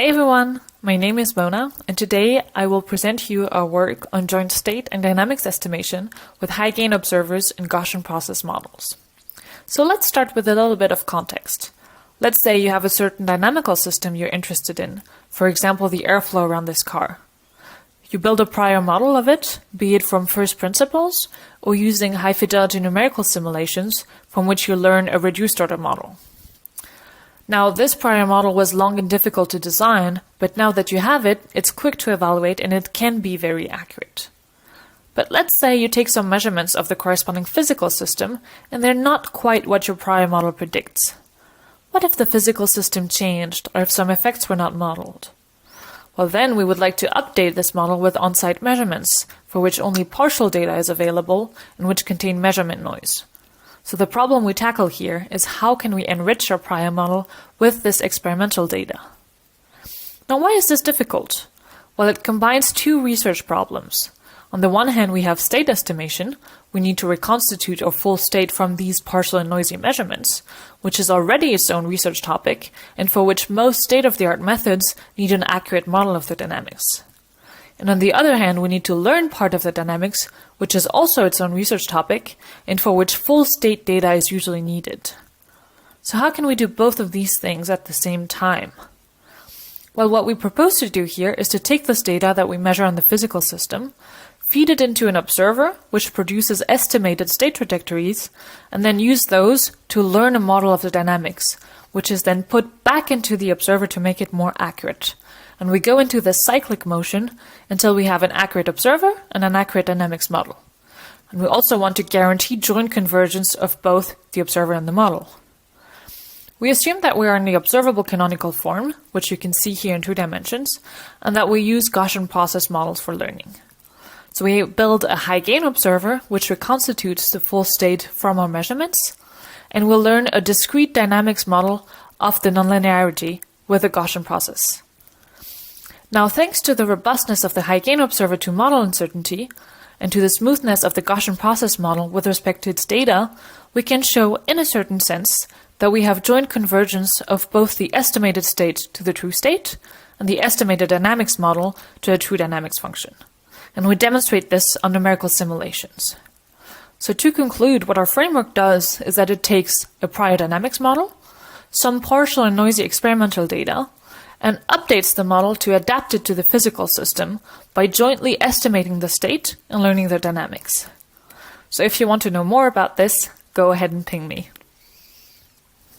Hi everyone, my name is Mona, and today I will present you our work on joint state and dynamics estimation with high-gain observers in Gaussian process models. So let's start with a little bit of context. Let's say you have a certain dynamical system you're interested in, for example the airflow around this car. You build a prior model of it, be it from first principles or using high-fidelity numerical simulations from which you learn a reduced order model. Now, this prior model was long and difficult to design, but now that you have it, it's quick to evaluate and it can be very accurate. But let's say you take some measurements of the corresponding physical system and they're not quite what your prior model predicts. What if the physical system changed or if some effects were not modeled? Well, then we would like to update this model with on-site measurements, for which only partial data is available and which contain measurement noise. So the problem we tackle here is how can we enrich our prior model with this experimental data? Now, why is this difficult? Well, it combines two research problems. On the one hand, we have state estimation. We need to reconstitute our full state from these partial and noisy measurements, which is already its own research topic, and for which most state-of-the-art methods need an accurate model of the dynamics. And on the other hand, we need to learn part of the dynamics, which is also its own research topic, and for which full state data is usually needed. So how can we do both of these things at the same time? Well, what we propose to do here is to take this data that we measure on the physical system, feed it into an observer, which produces estimated state trajectories, and then use those to learn a model of the dynamics, which is then put back into the observer to make it more accurate. And we go into this cyclic motion until we have an accurate observer and an accurate dynamics model. And we also want to guarantee joint convergence of both the observer and the model. We assume that we are in the observable canonical form, which you can see here in 2 dimensions, and that we use Gaussian process models for learning. So we build a high-gain observer, which reconstitutes the full state from our measurements, and we'll learn a discrete dynamics model of the nonlinearity with a Gaussian process. Now, thanks to the robustness of the high-gain observer to model uncertainty, and to the smoothness of the Gaussian process model with respect to its data, we can show, in a certain sense, that we have joint convergence of both the estimated state to the true state and the estimated dynamics model to a true dynamics function. And we demonstrate this on numerical simulations. So to conclude, what our framework does is that it takes a prior dynamics model, some partial and noisy experimental data, and updates the model to adapt it to the physical system by jointly estimating the state and learning the dynamics. So if you want to know more about this, go ahead and ping me.